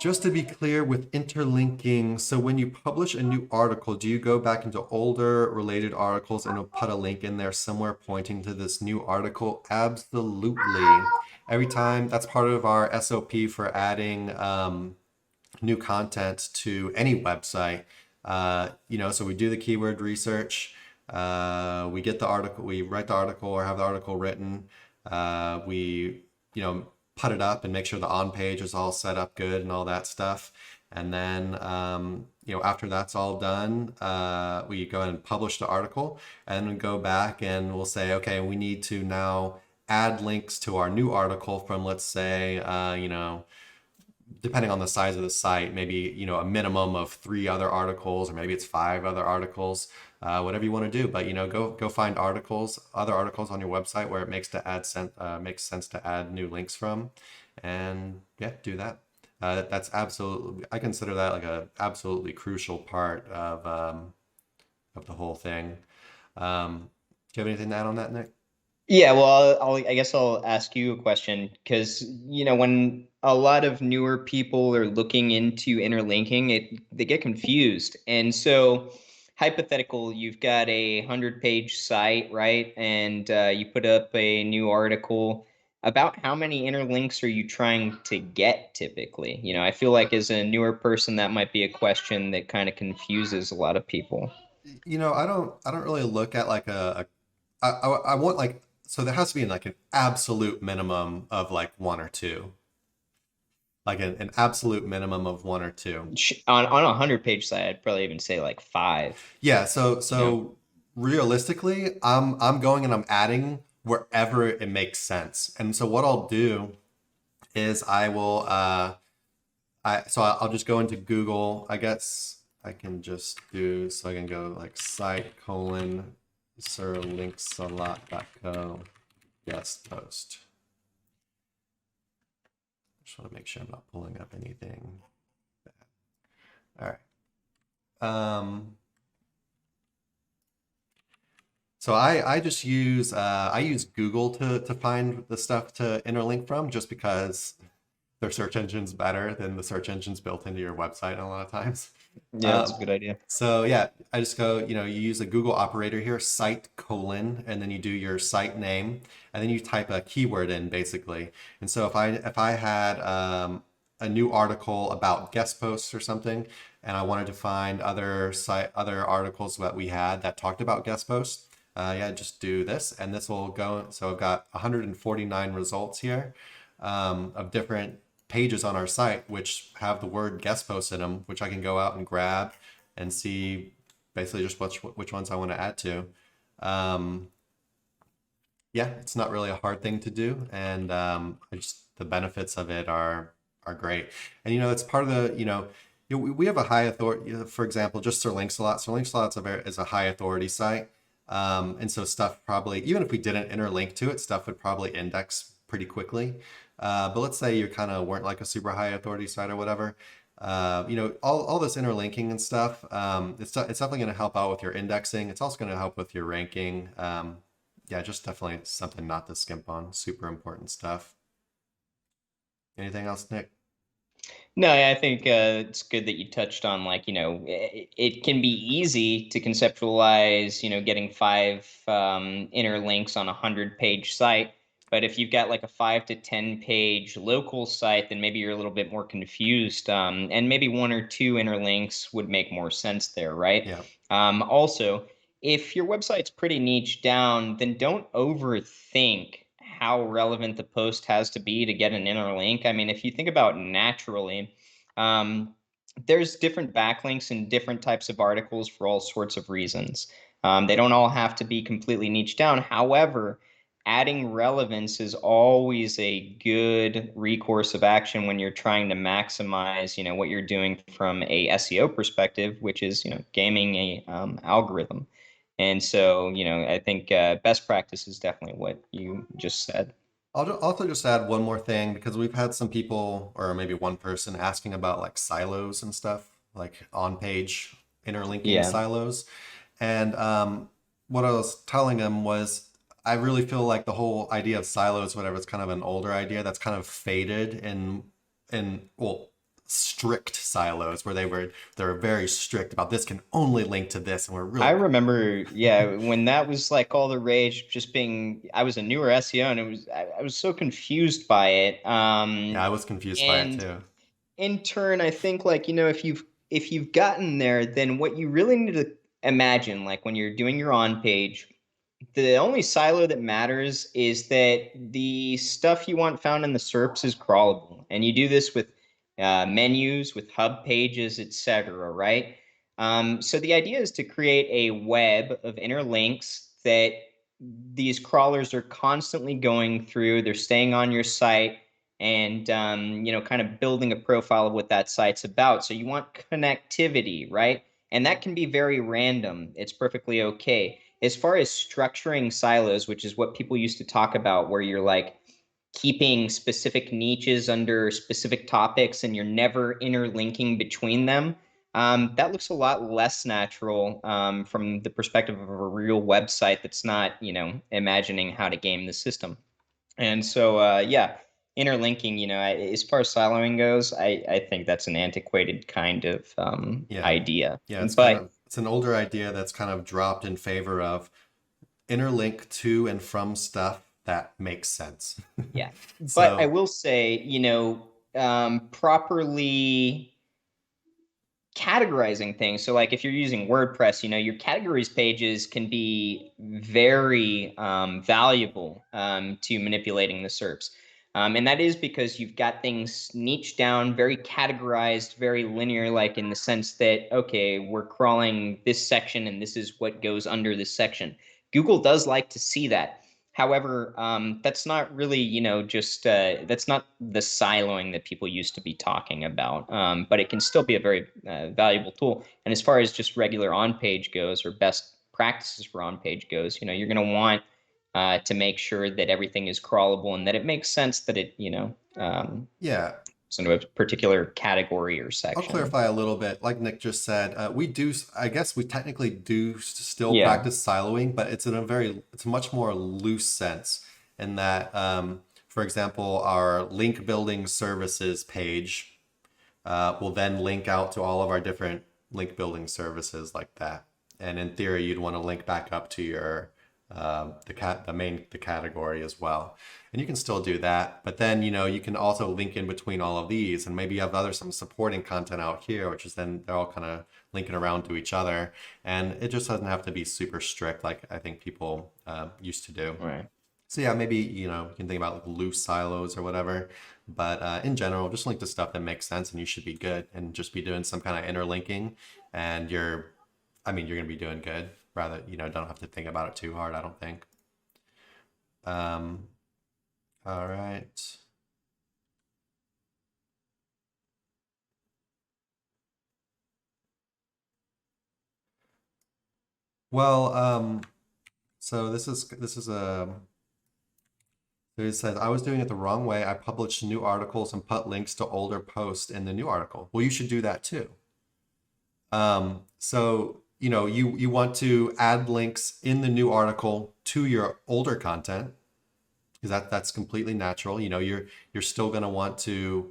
Just to be clear with interlinking, so when you publish a new article, do you go back into older related articles and you'll put a link in there somewhere pointing to this new article? Absolutely. Every time, that's part of our SOP for adding new content to any website. So we do the keyword research, we get the article, we write the article or have the article written, we, put it up and make sure the on page is all set up good and all that stuff. And then, after that's all done, we go and publish the article and we go back and we'll say, okay, we need to now add links to our new article from, let's say, depending on the size of the site, maybe, a minimum of 3 other articles, or maybe it's 5 other articles, whatever you want to do. But, go find other articles on your website where it makes sense to add new links from, and yeah, do that. That's absolutely, I consider that like a absolutely crucial part of the whole thing. Do you have anything to add on that, Nick? Yeah, well, I guess I'll ask you a question because, when a lot of newer people are looking into interlinking, they get confused. And so, hypothetical, you've got a 100-page site, right? And you put up a new article. About how many interlinks are you trying to get typically? I feel like as a newer person, that might be a question that kind of confuses a lot of people. I don't really look at like I want like, so there has to be like an absolute minimum of like 1 or 2, like an absolute minimum of 1 or 2. On a 100-page site, I'd probably even say like 5. Yeah, so You know, realistically, I'm going and I'm adding wherever it makes sense. And so what I'll do is I will I'll just go into Google. I guess I can just do, so I can go like site colon sirlinksalot.co guest post. Just want to make sure I'm not pulling up anything bad. All right. So I just use I use Google to find the stuff to interlink from, just because their search engine's better than the search engines built into your website a lot of times. yeah, that's a Um, good idea. so yeah, I just go, you use a Google operator here, site colon, and then you do your site name, and then you type a keyword in basically. And so if I had a new article about guest posts or something, and I wanted to find other articles that we had that talked about guest posts, yeah, just do this, and this will go. So I've got 149 results here, of different pages on our site which have the word guest post in them, which I can go out and grab and see basically just which ones I want to add to. Um, yeah, it's not really a hard thing to do, and the benefits of it are great. And it's part of the we have a high authority. For example, just Sir Links a lot. Sir Links a lot is a high authority site, and so stuff probably, even if we didn't interlink to it, stuff would probably index pretty quickly. But let's say you kind of weren't like a super high authority site or whatever. All this interlinking and stuff, it's definitely going to help out with your indexing. It's also going to help with your ranking. Yeah, just definitely something not to skimp on. Super important stuff. Anything else, Nick? No, I think it's good that you touched on, like, it can be easy to conceptualize, getting 5 interlinks on a 100-page site. But if you've got like a 5 to 10 page local site, then maybe you're a little bit more confused. And maybe 1 or 2 interlinks would make more sense there, right? Yeah. Also, if your website's pretty niche down, then don't overthink how relevant the post has to be to get an interlink. I mean, if you think about naturally, um, there's different backlinks and different types of articles for all sorts of reasons. They don't all have to be completely niche down. However, adding relevance is always a good recourse of action when you're trying to maximize, what you're doing from a SEO perspective, which is, gaming a algorithm. And so, I think best practice is definitely what you just said. Also just add one more thing, because we've had some people, or maybe one person, asking about like silos and stuff, like on page interlinking Yeah. silos. And what I was telling them was, I really feel like the whole idea of silos, whatever, is kind of an older idea that's kind of faded in well, strict silos where they were very strict about this can only link to this, and we're I really remember, yeah, when that was like all the rage, just being, I was a newer SEO and I was so confused by it. yeah, I was confused by it And too. in turn, I think like, if you've gotten there, then what you really need to imagine, like when you're doing your on page, the only silo that matters is that the stuff you want found in the SERPs is crawlable. And you do this with menus, with hub pages, etc., right? So the idea is to create a web of inner links that these crawlers are constantly going through. They're staying on your site and kind of building a profile of what that site's about. So you want connectivity, right? And that can be very random. It's perfectly okay. As far as structuring silos, which is what people used to talk about, where you're like keeping specific niches under specific topics and you're never interlinking between them, that looks a lot less natural from the perspective of a real website that's not, imagining how to game the system. And so, yeah, interlinking, as far as siloing goes, I think that's an antiquated kind of Yeah. idea. Yeah, But it's an older idea that's kind of dropped in favor of interlink to and from stuff that makes sense. yeah, but I So, will say, properly categorizing things. So, like if you're using WordPress, your categories pages can be very valuable to manipulating the SERPs. And that is because you've got things niched down, very categorized, very linear, like in the sense that, okay, we're crawling this section and this is what goes under this section. Google does like to see that. However, that's not really, just that's not the siloing that people used to be talking about. But it can still be a very valuable tool. And as far as just regular on-page goes, or best practices for on-page goes, you're going to want to make sure that everything is crawlable and that it makes sense that it, yeah, into a particular category or I'll section. clarify a little bit. Like Nick just said, we do, I guess we technically do still Yeah. practice siloing, but it's a much more loose sense in that, for example, our link building services page will then link out to all of our different link building services like that. And in theory, you'd want to link back up to your the category as well. And you can still do that, but then you can also link in between all of these, and maybe you have some supporting content out here, which is then they're all kind of linking around to each other, and it just doesn't have to be super strict like I think people used to do. Right. So yeah, maybe you can think about like loose silos or whatever, but in general, just link to stuff that makes sense, and you should be good, and just be doing some kind of interlinking, and you're gonna be doing good. Rather, don't have to think about it too hard, I don't think. Um, all right. Well, so this is a so it says I was doing it the wrong way. I published new articles and put links to older posts in the new article. Well, you should do that too. So you want to add links in the new article to your older content because that's completely natural. You're still going to want to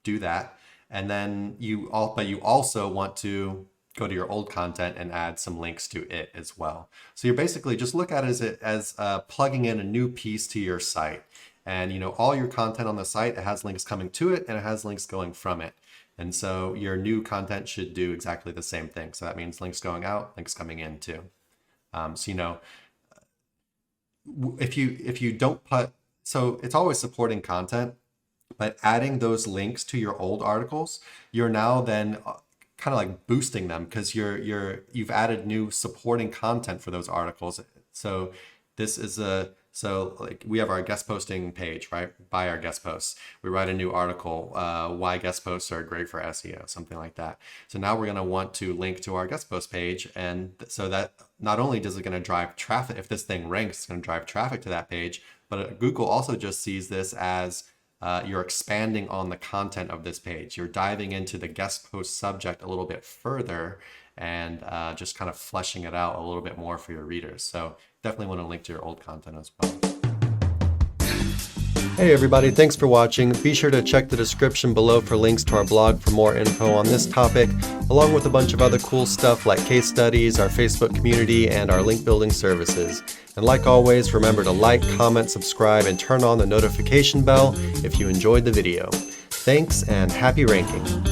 do that, and then but you also want to go to your old content and add some links to it as well. So you're basically just look at it as plugging in a new piece to your site, and all your content on the site, it has links coming to it and it has links going from it. And so your new content should do exactly the same thing. So that means links going out, links coming in too. So if you don't put, so it's always supporting content, but adding those links to your old articles, you're now then kind of like boosting them because you've added new supporting content for those articles. So this is so like we have our guest posting page, right? By our guest posts, we write a new article, why guest posts are great for SEO, something like that. So now we're going to want to link to our guest post page, and so that not only does it going to drive traffic, if this thing ranks, it's going to drive traffic to that page, but Google also just sees this as you're expanding on the content of this page. You're diving into the guest post subject a little bit further and just kind of fleshing it out a little bit more for your readers. So definitely want to link to your old content as well. Hey everybody, thanks for watching. Be sure to check the description below for links to our blog for more info on this topic, along with a bunch of other cool stuff like case studies, our Facebook community, and our link building services. And like always, remember to like, comment, subscribe, and turn on the notification bell if you enjoyed the video. Thanks and happy ranking.